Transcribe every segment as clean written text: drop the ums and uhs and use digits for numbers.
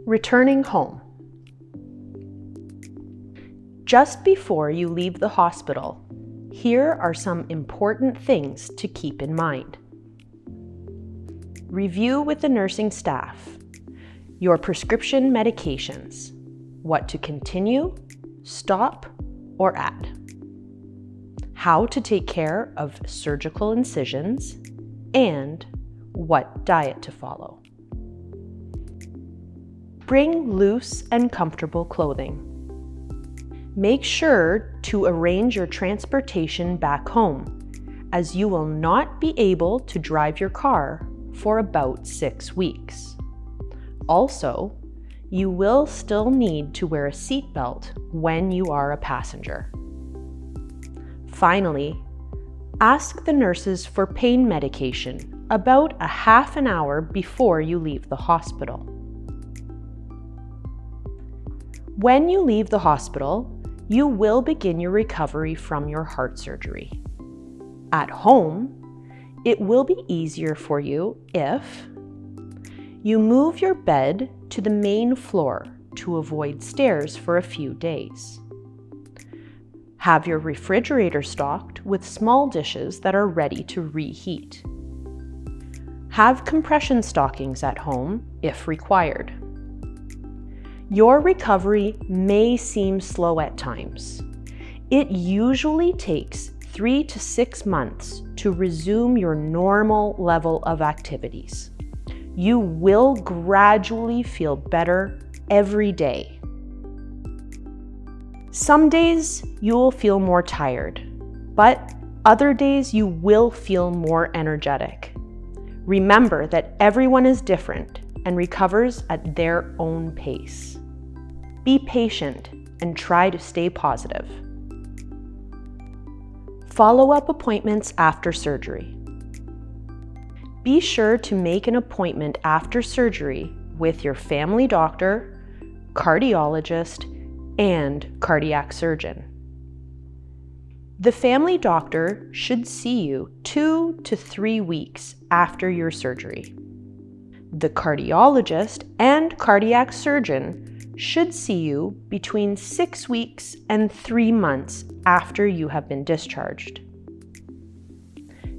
Returning home. Just before you leave the hospital, here are some important things to keep in mind. Review with the nursing staff your prescription medications, what to continue, stop, or add, how to take care of surgical incisions, and what diet to follow. Bring loose and comfortable clothing. Make sure to arrange your transportation back home, as you will not be able to drive your car for about 6 weeks. Also, you will still need to wear a seatbelt when you are a passenger. Finally, ask the nurses for pain medication about a half an hour before you leave the hospital. When you leave the hospital, you will begin your recovery from your heart surgery. At home, it will be easier for you if you move your bed to the main floor to avoid stairs for a few days. Have your refrigerator stocked with small dishes that are ready to reheat. Have compression stockings at home if required. Your recovery may seem slow at times. It usually takes 3 to 6 months to resume your normal level of activities. You will gradually feel better every day. Some days you will feel more tired, but other days you will feel more energetic. Remember that everyone is different and recovers at their own pace. Be patient and try to stay positive. Follow-up appointments after surgery. Be sure to make an appointment after surgery with your family doctor, cardiologist, and cardiac surgeon. The family doctor should see you 2 to 3 weeks after your surgery. The cardiologist and cardiac surgeon should see you between 6 weeks and 3 months after you have been discharged.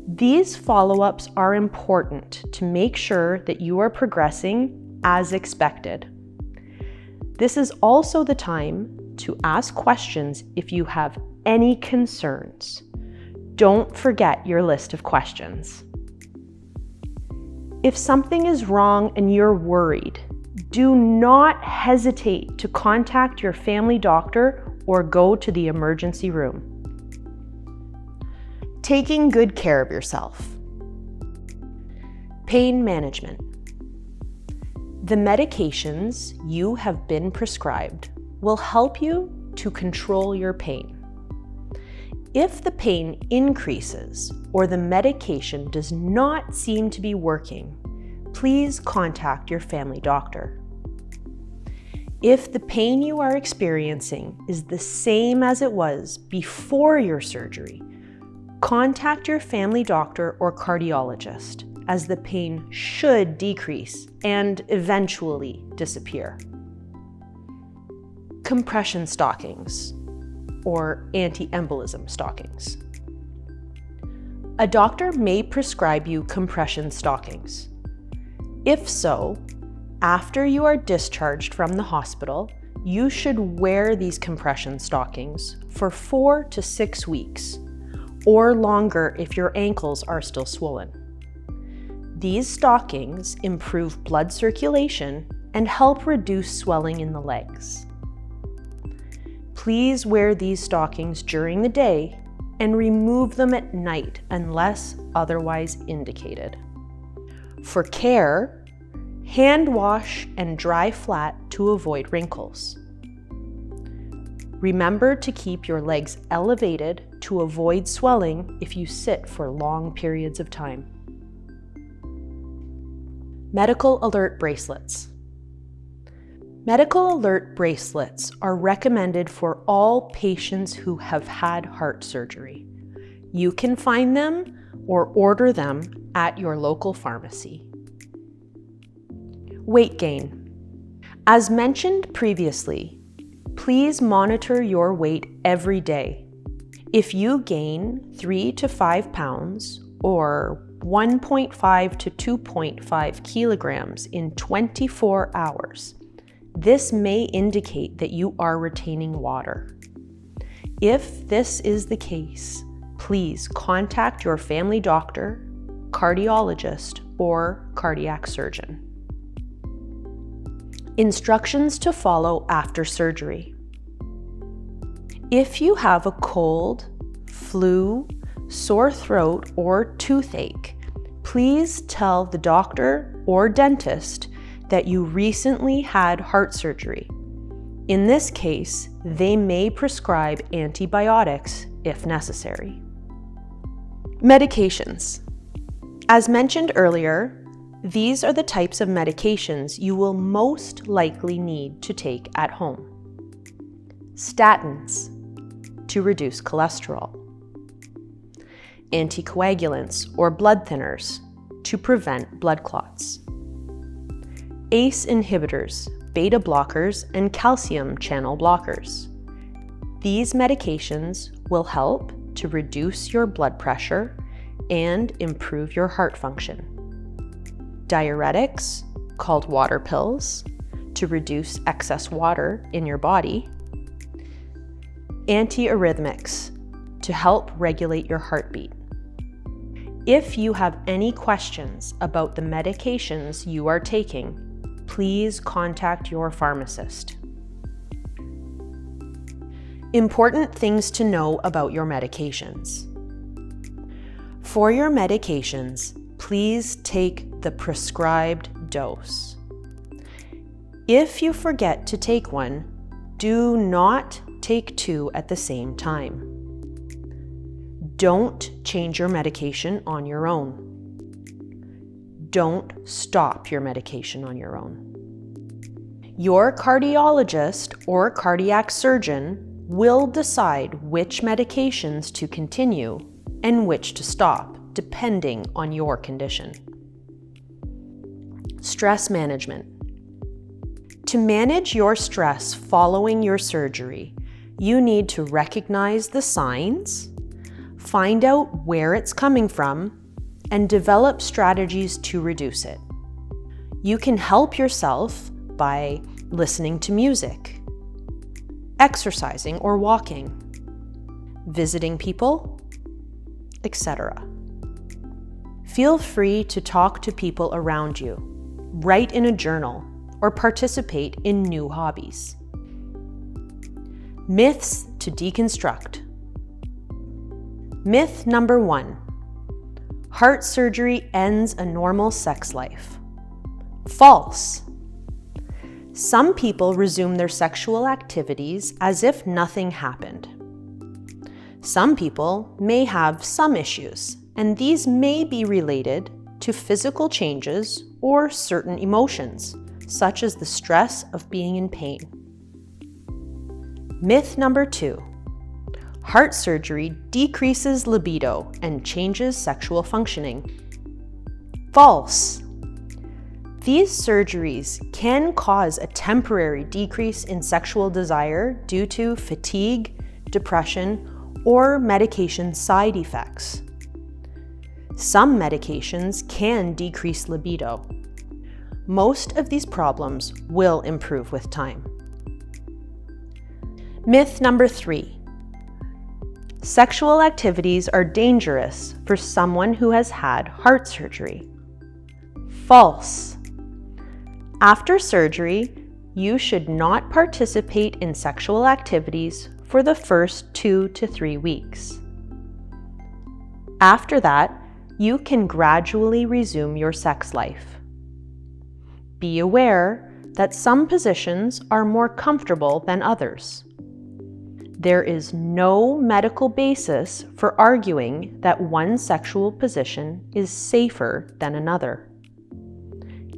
These follow-ups are important to make sure that you are progressing as expected. This is also the time to ask questions if you have any concerns. Don't forget your list of questions. If something is wrong and you're worried, do not hesitate to contact your family doctor or go to the emergency room. Taking good care of yourself. Pain management. The medications you have been prescribed will help you to control your pain. If the pain increases or the medication does not seem to be working, please contact your family doctor. If the pain you are experiencing is the same as it was before your surgery, contact your family doctor or cardiologist, as the pain should decrease and eventually disappear. Compression stockings, or anti-embolism stockings. A doctor may prescribe you compression stockings. If so, after you are discharged from the hospital, you should wear these compression stockings for 4 to 6 weeks, or longer if your ankles are still swollen. These stockings improve blood circulation and help reduce swelling in the legs. Please wear these stockings during the day and remove them at night unless otherwise indicated. For care, hand wash and dry flat to avoid wrinkles. Remember to keep your legs elevated to avoid swelling if you sit for long periods of time. Medical alert bracelets. Medical alert bracelets are recommended for all patients who have had heart surgery. You can find them or order them at your local pharmacy. Weight gain. As mentioned previously, please monitor your weight every day. If you gain 3 to 5 pounds or 1.5 to 2.5 kilograms in 24 hours, this may indicate that you are retaining water. If this is the case, please contact your family doctor, cardiologist, or cardiac surgeon. Instructions to follow after surgery. If you have a cold, flu, sore throat, or toothache, please tell the doctor or dentist that you recently had heart surgery. In this case, they may prescribe antibiotics if necessary. Medications. As mentioned earlier, these are the types of medications you will most likely need to take at home. Statins, to reduce cholesterol. Anticoagulants or blood thinners, to prevent blood clots. ACE inhibitors, beta blockers, and calcium channel blockers. These medications will help to reduce your blood pressure and improve your heart function. Diuretics, called water pills, to reduce excess water in your body. Antiarrhythmics, to help regulate your heartbeat. If you have any questions about the medications you are taking, please contact your pharmacist. Important things to know about your medications. For your medications, please take the prescribed dose. If you forget to take one, do not take 2 at the same time. Don't change your medication on your own. Don't stop your medication on your own. Your cardiologist or cardiac surgeon will decide which medications to continue and which to stop, depending on your condition. Stress management. To manage your stress following your surgery, you need to recognize the signs, find out where it's coming from, and develop strategies to reduce it. You can help yourself by listening to music, exercising or walking, visiting people, etc. Feel free to talk to people around you, write in a journal, or participate in new hobbies. Myths to deconstruct. Myth number 1. Heart surgery ends a normal sex life. False. Some people resume their sexual activities as if nothing happened. Some people may have some issues, and these may be related to physical changes or certain emotions, such as the stress of being in pain. Myth number 2. Heart surgery decreases libido and changes sexual functioning. False. These surgeries can cause a temporary decrease in sexual desire due to fatigue, depression, or medication side effects. Some medications can decrease libido. Most of these problems will improve with time. Myth number 3. Sexual activities are dangerous for someone who has had heart surgery. False. After surgery, you should not participate in sexual activities for the first 2 to 3 weeks. After that, you can gradually resume your sex life. Be aware that some positions are more comfortable than others. There is no medical basis for arguing that one sexual position is safer than another.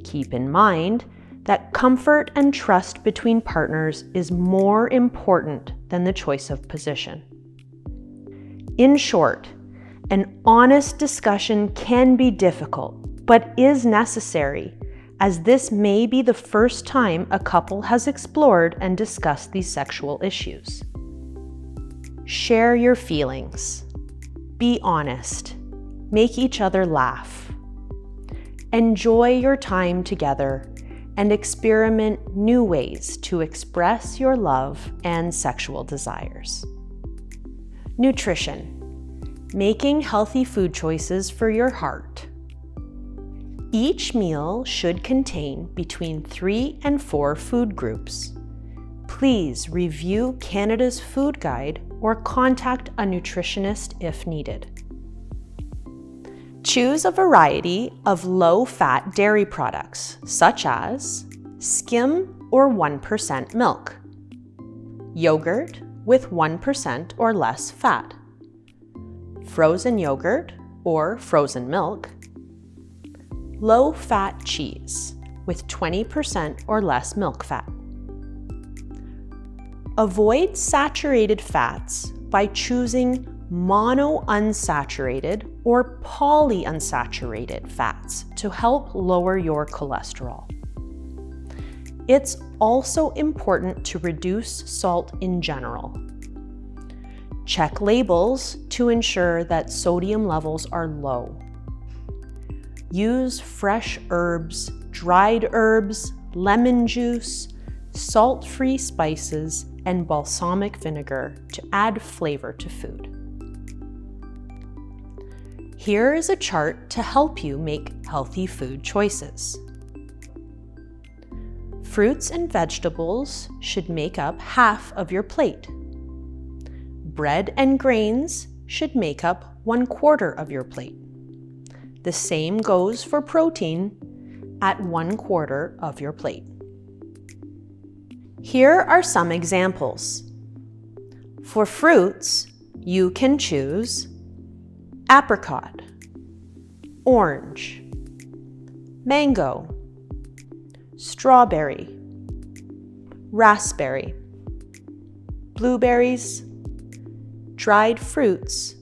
Keep in mind that comfort and trust between partners is more important than the choice of position. In short, an honest discussion can be difficult, but is necessary, as this may be the first time a couple has explored and discussed these sexual issues. Share your feelings. Be honest. Make each other laugh. Enjoy your time together and experiment new ways to express your love and sexual desires. Nutrition. Making healthy food choices for your heart. Each meal should contain between 3 and 4 food groups. Please review Canada's Food Guide or contact a nutritionist if needed. Choose a variety of low-fat dairy products, such as skim or 1% milk, yogurt with 1% or less fat, frozen yogurt or frozen milk, low-fat cheese with 20% or less milk fat. Avoid saturated fats by choosing monounsaturated or polyunsaturated fats to help lower your cholesterol. It's also important to reduce salt in general. Check labels to ensure that sodium levels are low. Use fresh herbs, dried herbs, lemon juice, salt-free spices, and balsamic vinegar to add flavor to food. Here is a chart to help you make healthy food choices. Fruits and vegetables should make up half of your plate. Bread and grains should make up 1/4 of your plate. The same goes for protein at 1/4 of your plate. Here are some examples. For fruits, you can choose apricot, orange, mango, strawberry, raspberry, blueberries, dried fruits,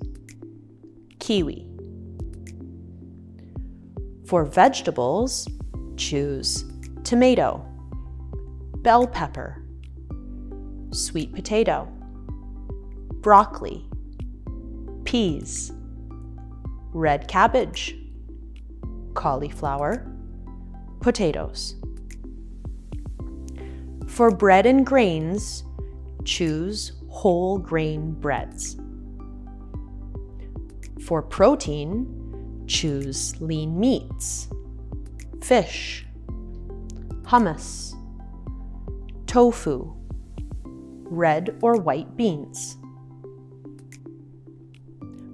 kiwi. For vegetables, choose tomato, bell pepper, sweet potato, broccoli, peas, red cabbage, cauliflower, potatoes. For bread and grains, choose whole grain breads. For protein, choose lean meats, fish, hummus, tofu, red or white beans.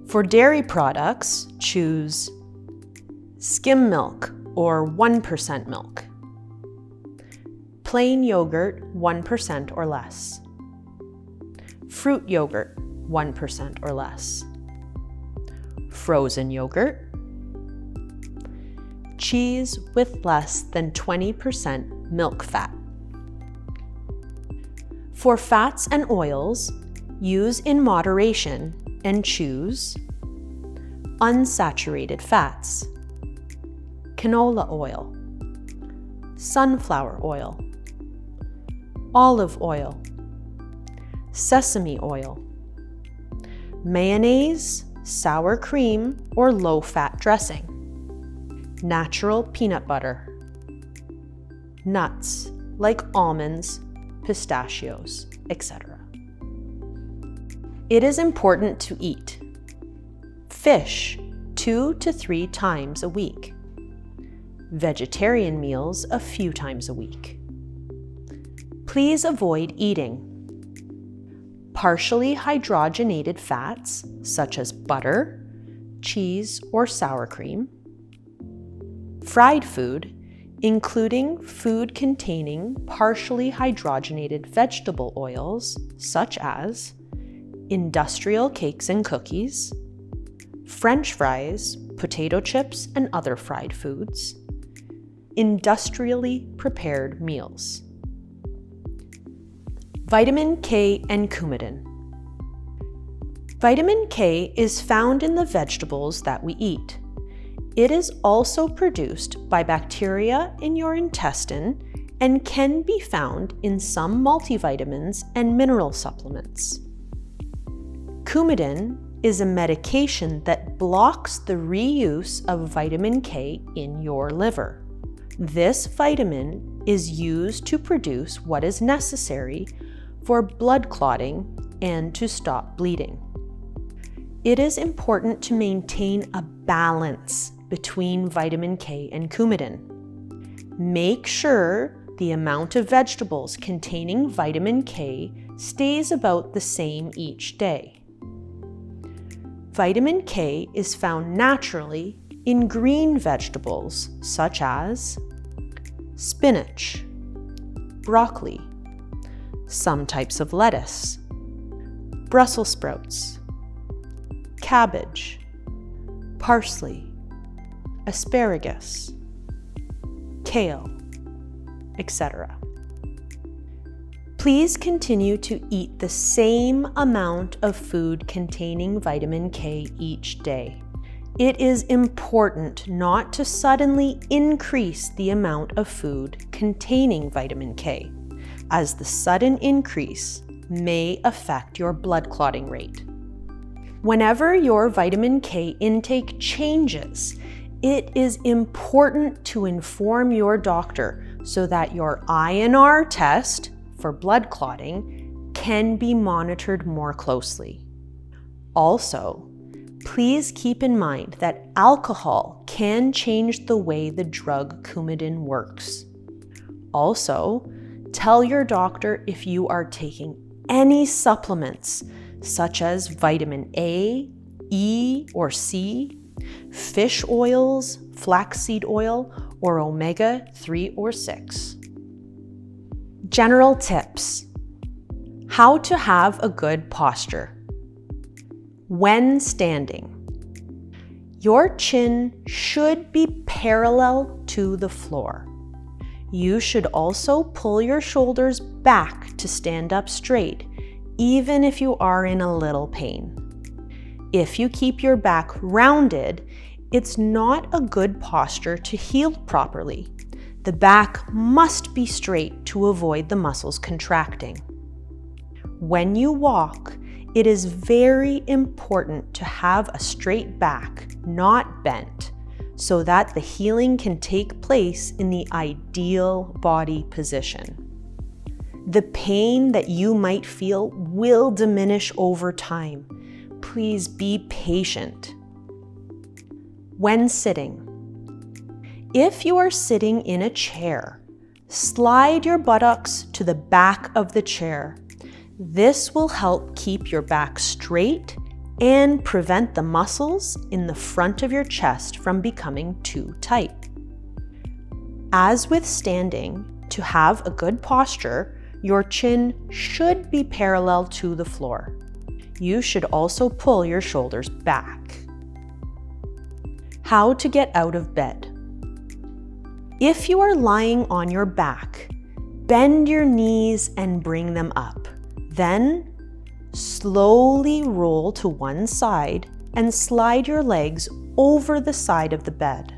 For dairy products, choose skim milk or 1% milk, plain yogurt 1% or less, fruit yogurt 1% or less, frozen yogurt, cheese with less than 20% milk fat. For fats and oils, use in moderation and choose unsaturated fats, canola oil, sunflower oil, olive oil, sesame oil, mayonnaise, sour cream, or low-fat dressing, natural peanut butter, nuts like almonds, pistachios, etc. It is important to eat fish 2 to 3 times a week, vegetarian meals a few times a week. Please avoid eating partially hydrogenated fats such as butter, cheese, or sour cream, fried food, including food containing partially hydrogenated vegetable oils such as industrial cakes and cookies, French fries, potato chips, and other fried foods, industrially prepared meals. Vitamin K and coumadin. Vitamin K is found in the vegetables that we eat. It is also produced by bacteria in your intestine and can be found in some multivitamins and mineral supplements. Coumadin is a medication that blocks the reuse of vitamin K in your liver. This vitamin is used to produce what is necessary for blood clotting and to stop bleeding. It is important to maintain a balance between vitamin K and coumadin. Make sure the amount of vegetables containing vitamin K stays about the same each day. Vitamin K is found naturally in green vegetables such as spinach, broccoli, some types of lettuce, Brussels sprouts, cabbage, parsley, asparagus, kale, etc. Please continue to eat the same amount of food containing vitamin K each day. It is important not to suddenly increase the amount of food containing vitamin K, as the sudden increase may affect your blood clotting rate. Whenever your vitamin K intake changes, it is important to inform your doctor so that your INR test for blood clotting can be monitored more closely. Also, please keep in mind that alcohol can change the way the drug Coumadin works. Also, tell your doctor if you are taking any supplements such as vitamin A, E, or C, fish oils, flaxseed oil, or omega-3 or 6. General tips. How to have a good posture. When standing, your chin should be parallel to the floor. You should also pull your shoulders back to stand up straight, even if you are in a little pain. If you keep your back rounded, it's not a good posture to heal properly. The back must be straight to avoid the muscles contracting. When you walk, it is very important to have a straight back, not bent, so that the healing can take place in the ideal body position. The pain that you might feel will diminish over time. Please be patient. When sitting, if you are sitting in a chair, slide your buttocks to the back of the chair. This will help keep your back straight and prevent the muscles in the front of your chest from becoming too tight. As with standing, to have a good posture, your chin should be parallel to the floor. You should also pull your shoulders back. How to get out of bed. If you are lying on your back, bend your knees and bring them up. Then, slowly roll to one side and slide your legs over the side of the bed.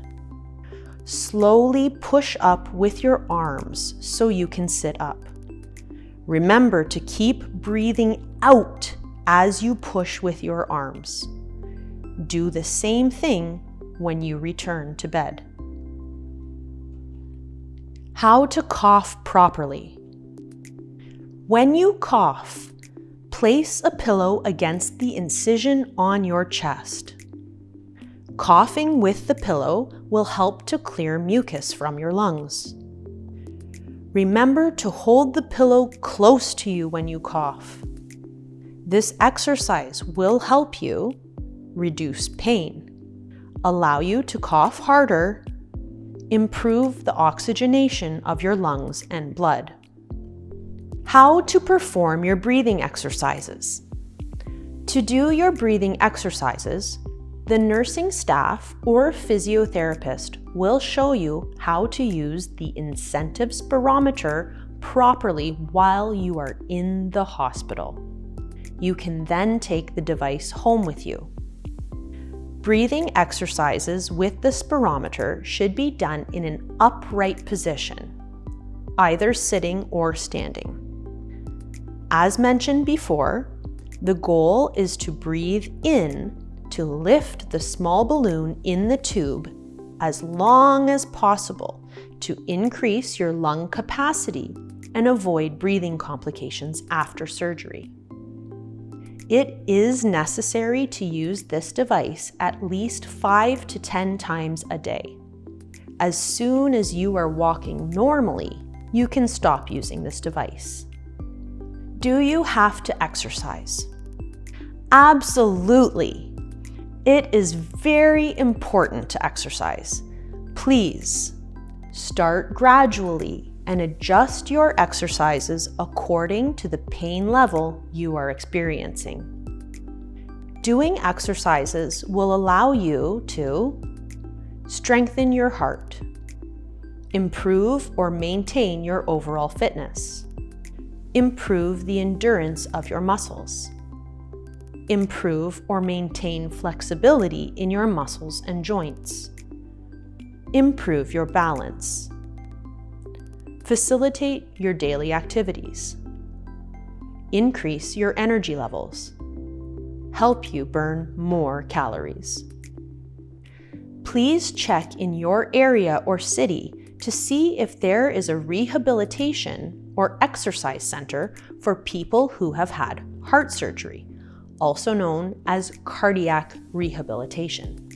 Slowly push up with your arms so you can sit up. Remember to keep breathing out as you push with your arms. Do the same thing when you return to bed. How to cough properly. When you cough, place a pillow against the incision on your chest. Coughing with the pillow will help to clear mucus from your lungs. Remember to hold the pillow close to you when you cough. This exercise will help you reduce pain, allow you to cough harder, improve the oxygenation of your lungs and blood. How to perform your breathing exercises. To do your breathing exercises, the nursing staff or physiotherapist will show you how to use the incentive spirometer properly while you are in the hospital. You can then take the device home with you. Breathing exercises with the spirometer should be done in an upright position, either sitting or standing. As mentioned before, the goal is to breathe in to lift the small balloon in the tube as long as possible to increase your lung capacity and avoid breathing complications after surgery. It is necessary to use this device at least 5 to 10 times a day. As soon as you are walking normally, you can stop using this device. Do you have to exercise? Absolutely. It is very important to exercise. Please start gradually and adjust your exercises according to the pain level you are experiencing. Doing exercises will allow you to strengthen your heart, improve or maintain your overall fitness, improve the endurance of your muscles, improve or maintain flexibility in your muscles and joints, improve your balance, facilitate your daily activities, increase your energy levels, help you burn more calories. Please check in your area or city to see if there is a rehabilitation or exercise center for people who have had heart surgery, also known as cardiac rehabilitation.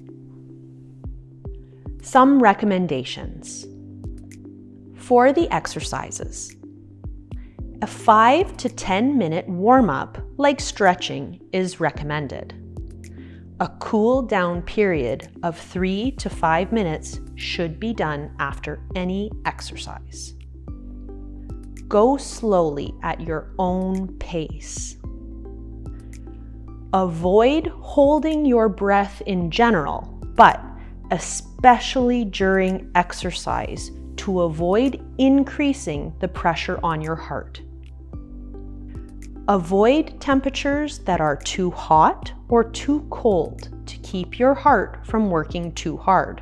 Some recommendations. For the exercises, a 5 to 10 minute warm-up like stretching is recommended. A cool down period of 3 to 5 minutes should be done after any exercise. Go slowly at your own pace. Avoid holding your breath in general, but especially during exercise, to avoid increasing the pressure on your heart. Avoid temperatures that are too hot or too cold to keep your heart from working too hard.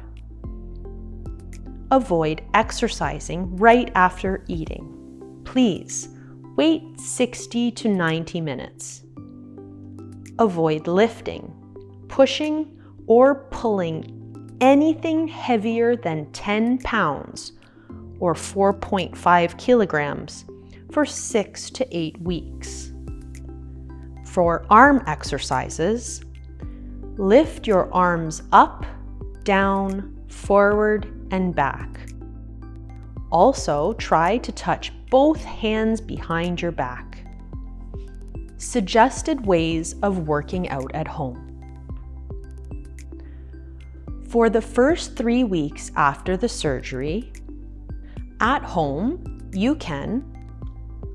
Avoid exercising right after eating. Please wait 60 to 90 minutes. Avoid lifting, pushing, or pulling anything heavier than 10 pounds or 4.5 kilograms for 6 to 8 weeks. For arm exercises, lift your arms up, down, forward, and back. Also, try to touch both hands behind your back. Suggested ways of working out at home. For the first 3 weeks after the surgery, at home, you can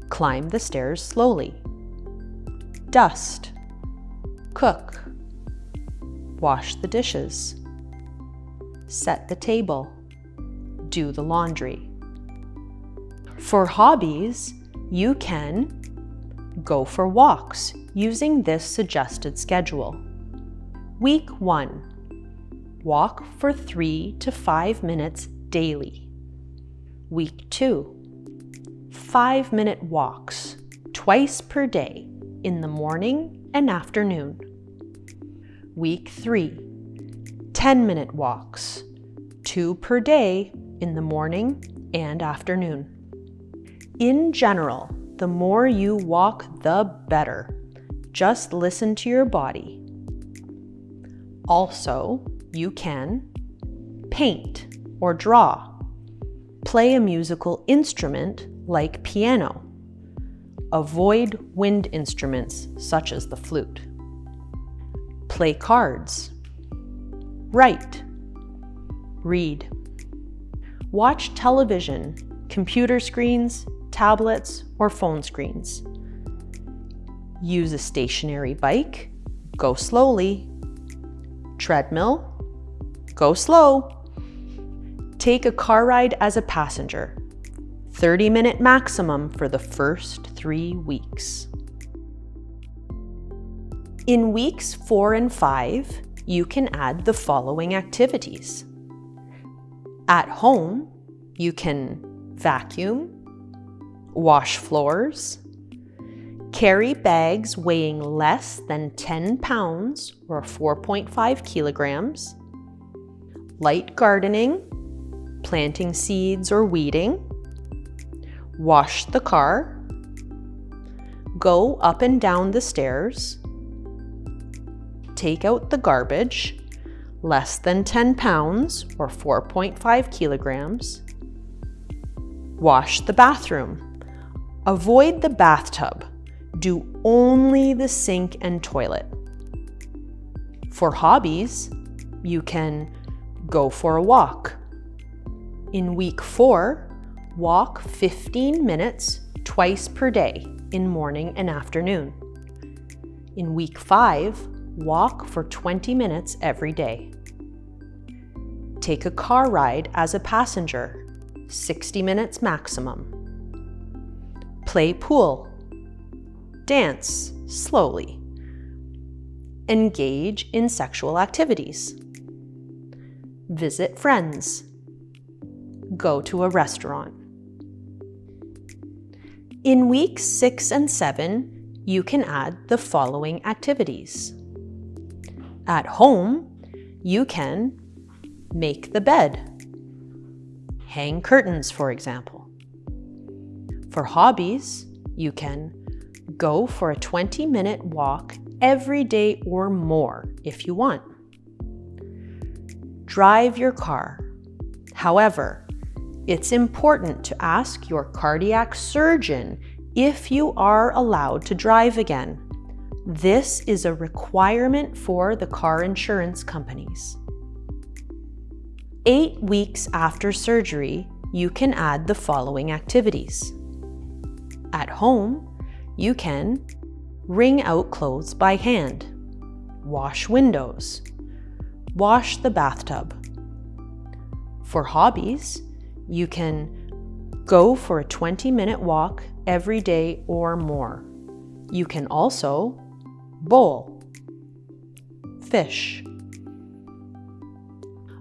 climb the stairs slowly, dust, cook, wash the dishes, set the table, do the laundry. For hobbies, you can go for walks using this suggested schedule. Week 1, walk for 3 to 5 minutes daily. Week 2, 5-minute walks twice per day in the morning and afternoon. Week 3, 10-minute walks, 2 per day in the morning and afternoon. In general, the more you walk, the better. Just listen to your body. Also, you can paint or draw, play a musical instrument like piano. Avoid wind instruments such as the flute. Play cards. Write. Read. Watch television, computer screens, tablets, or phone screens. Use a stationary bike. Go slowly. Treadmill. Go slow. Take a car ride as a passenger. 30-minute maximum for the first 3 weeks. In weeks 4 and 5, you can add the following activities. At home, you can vacuum, wash floors, carry bags weighing less than 10 pounds or 4.5 kilograms, light gardening, planting seeds or weeding, wash the car, go up and down the stairs, take out the garbage, less than 10 pounds or 4.5 kilograms, wash the bathroom, avoid the bathtub, do only the sink and toilet. For hobbies, you can go for a walk. In week 4, walk 15 minutes twice per day in morning and afternoon. In week 5, walk for 20 minutes every day. Take a car ride as a passenger, 60 minutes maximum. Play pool. Dance slowly. Engage in sexual activities. Visit friends. Go to a restaurant. In weeks 6 and 7, you can add the following activities. At home, you can make the bed, hang curtains, for example. For hobbies, you can go for a 20-minute walk every day or more if you want. Drive your car. However, it's important to ask your cardiac surgeon if you are allowed to drive again. This is a requirement for the car insurance companies. 8 weeks after surgery, you can add the following activities. At home, you can wring out clothes by hand, wash windows, wash the bathtub. For hobbies, you can go for a 20-minute walk every day or more. You can also bowl, fish.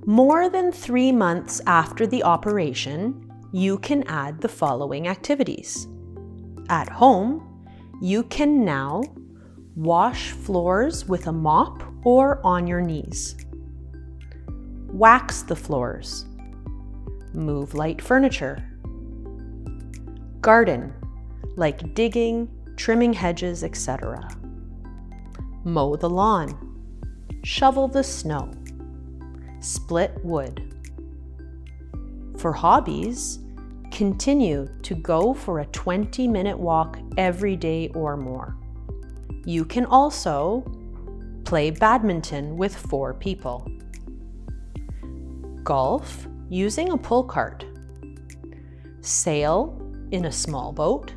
More than 3 months after the operation, you can add the following activities. At home, you can now wash floors with a mop or on your knees. Wax the floors. Move light furniture. Garden, like digging, trimming hedges, etc. Mow the lawn. Shovel the snow. Split wood. For hobbies, continue to go for a 20-minute walk every day or more. You can also play badminton with 4 people. Golf using a pull cart. Sail in a small boat.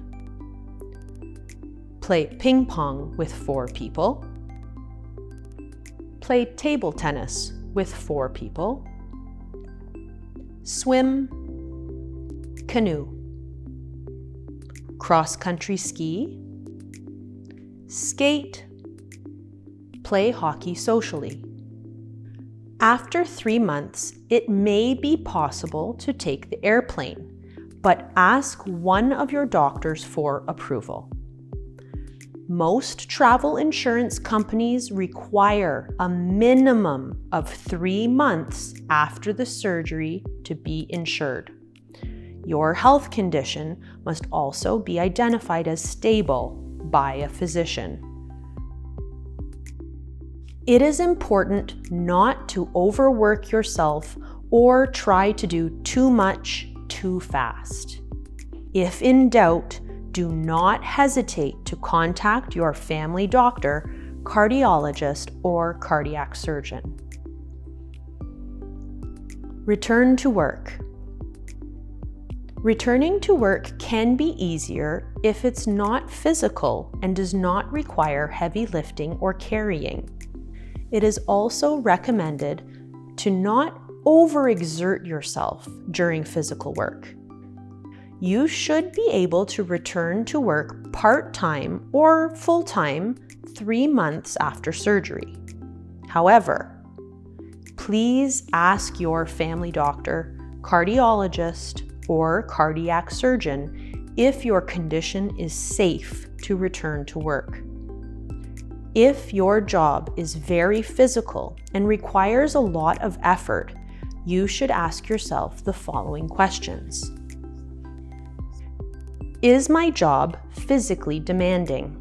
Play ping pong with 4 people. Play table tennis with 4 people. Swim, canoe, cross-country ski, skate, play hockey socially. After 3 months, it may be possible to take the airplane, but ask one of your doctors for approval. Most travel insurance companies require a minimum of 3 months after the surgery to be insured. Your health condition must also be identified as stable by a physician. It is important not to overwork yourself or try to do too much too fast. If in doubt, do not hesitate to contact your family doctor, cardiologist, or cardiac surgeon. Return to work. Returning to work can be easier if it's not physical and does not require heavy lifting or carrying. It is also recommended to not overexert yourself during physical work. You should be able to return to work part-time or full-time 3 months after surgery. However, please ask your family doctor, cardiologist, or cardiac surgeon if your condition is safe to return to work. If your job is very physical and requires a lot of effort, you should ask yourself the following questions. Is my job physically demanding?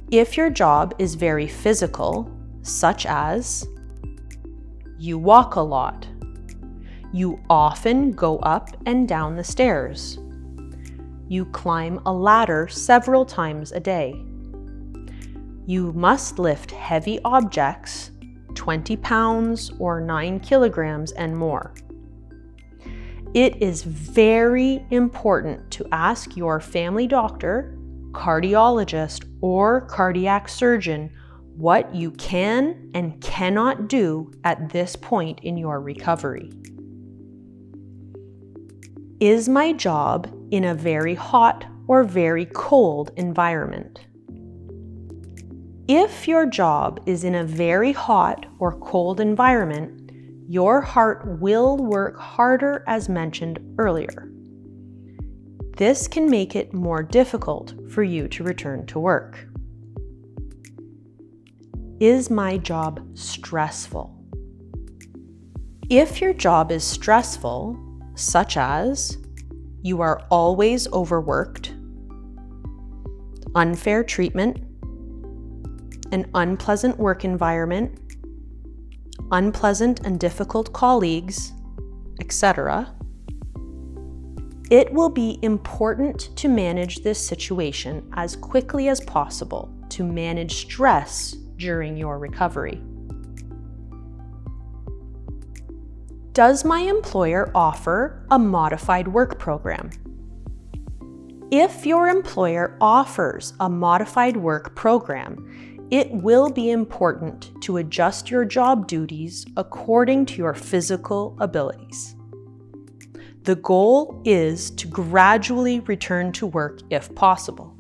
If your job is very physical, such as you walk a lot, you often go up and down the stairs, you climb a ladder several times a day, you must lift heavy objects, 20 pounds or 9 kilograms and more. It is very important to ask your family doctor, cardiologist, or cardiac surgeon what you can and cannot do at this point in your recovery. Is my job in a very hot or very cold environment? If your job is in a very hot or cold environment, your heart will work harder as mentioned earlier. This can make it more difficult for you to return to work. Is my job stressful? If your job is stressful, such as you are always overworked, unfair treatment, an unpleasant work environment, unpleasant and difficult colleagues, etc., it will be important to manage this situation as quickly as possible to manage stress during your recovery. Does my employer offer a modified work program? If your employer offers a modified work program, it will be important to adjust your job duties according to your physical abilities. The goal is to gradually return to work if possible.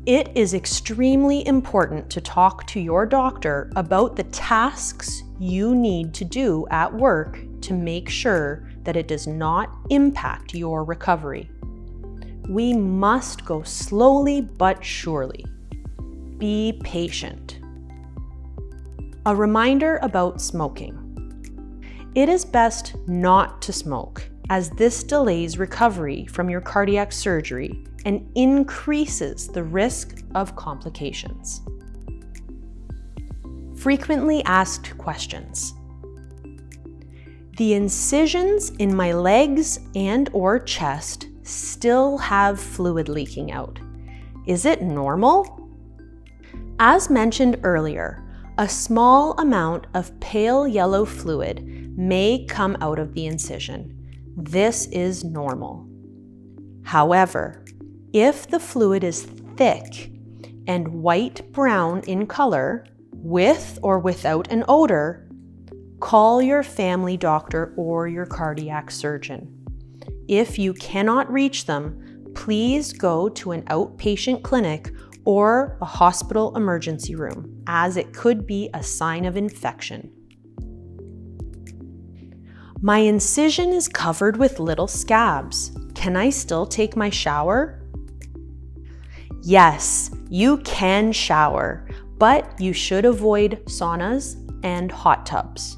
It is extremely important to talk to your doctor about the tasks you need to do at work to make sure that it does not impact your recovery. We must go slowly but surely. Be patient. A reminder about smoking. It is best not to smoke, as this delays recovery from your cardiac surgery and increases the risk of complications. Frequently asked questions. The incisions in my legs and/or chest still have fluid leaking out. Is it normal? As mentioned earlier, a small amount of pale yellow fluid may come out of the incision. This is normal. However, if the fluid is thick and white-brown in color, with or without an odor, call your family doctor or your cardiac surgeon. If you cannot reach them, please go to an outpatient clinic or a hospital emergency room, as it could be a sign of infection. My incision is covered with little scabs. Can I still take my shower? Yes, you can shower, but you should avoid saunas and hot tubs.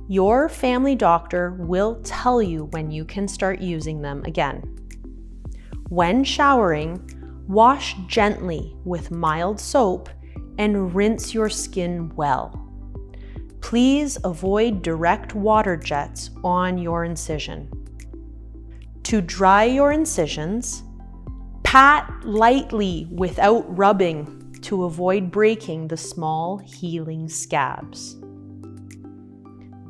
Your family doctor will tell you when you can start using them again. When showering, wash gently with mild soap and rinse your skin well. Please avoid direct water jets on your incision. To dry your incisions, pat lightly without rubbing to avoid breaking the small healing scabs.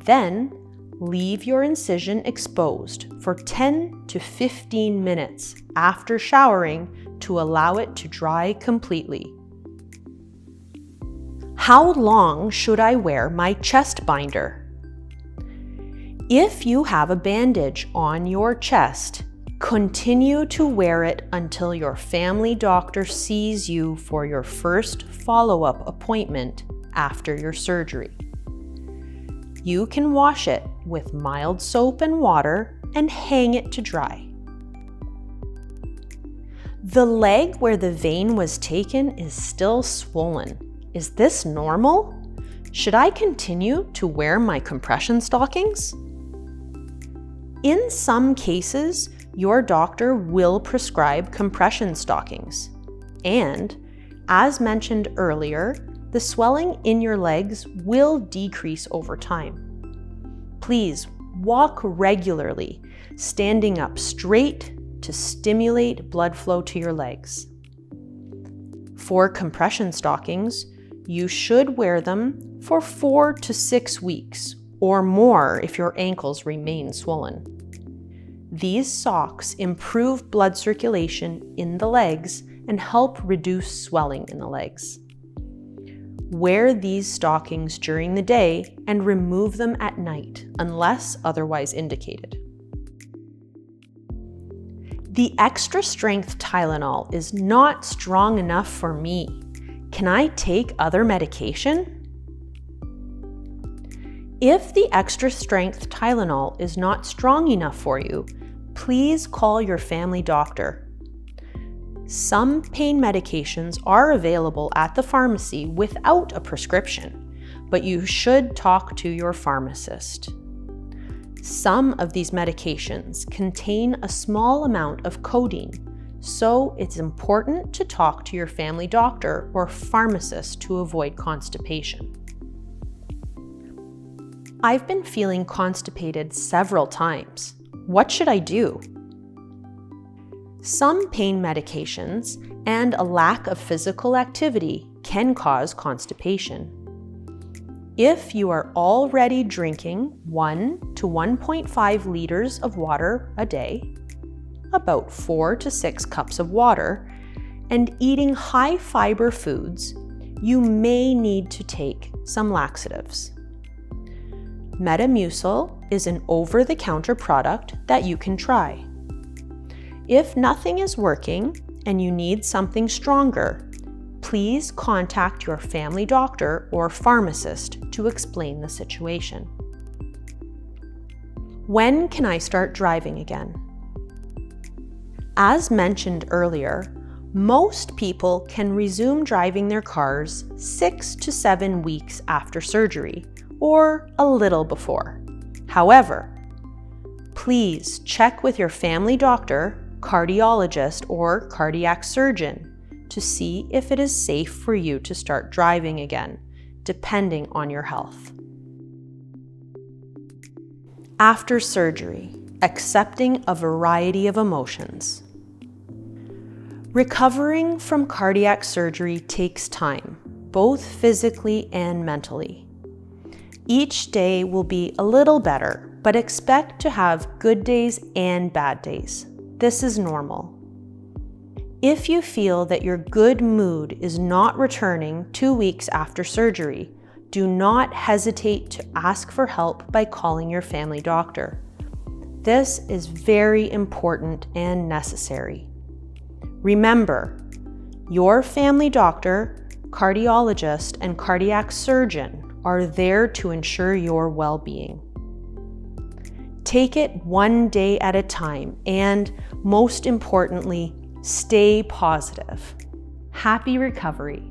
Then, leave your incision exposed for 10 to 15 minutes after showering to allow it to dry completely. How long should I wear my chest binder? If you have a bandage on your chest, continue to wear it until your family doctor sees you for your first follow-up appointment after your surgery. You can wash it with mild soap and water and hang it to dry. The leg where the vein was taken is still swollen. Is this normal? Should I continue to wear my compression stockings? In some cases, your doctor will prescribe compression stockings. And, as mentioned earlier, the swelling in your legs will decrease over time. Please walk regularly, standing up straight to stimulate blood flow to your legs. For compression stockings, you should wear them for 4 to 6 weeks or more if your ankles remain swollen. These socks improve blood circulation in the legs and help reduce swelling in the legs. Wear these stockings during the day and remove them at night unless otherwise indicated. The extra strength Tylenol is not strong enough for me. Can I take other medication? If the extra strength Tylenol is not strong enough for you, please call your family doctor. Some pain medications are available at the pharmacy without a prescription, but you should talk to your pharmacist. Some of these medications contain a small amount of codeine, so it's important to talk to your family doctor or pharmacist to avoid constipation. I've been feeling constipated several times. What should I do? Some pain medications and a lack of physical activity can cause constipation. If you are already drinking 1 to 1.5 liters of water a day, about 4 to 6 cups of water, and eating high fiber foods, you may need to take some laxatives. Metamucil is an over-the-counter product that you can try. If nothing is working and you need something stronger, please contact your family doctor or pharmacist to explain the situation. When can I start driving again? As mentioned earlier, most people can resume driving their cars 6 to 7 weeks after surgery, or a little before. However, please check with your family doctor, cardiologist, or cardiac surgeon to see if it is safe for you to start driving again, depending on your health. After surgery, accepting a variety of emotions. Recovering from cardiac surgery takes time, both physically and mentally. Each day will be a little better, but expect to have good days and bad days. This is normal. If you feel that your good mood is not returning 2 weeks after surgery, do not hesitate to ask for help by calling your family doctor. This is very important and necessary. Remember, your family doctor, cardiologist, and cardiac surgeon are there to ensure your well-being. Take it one day at a time and, most importantly, stay positive. Happy recovery.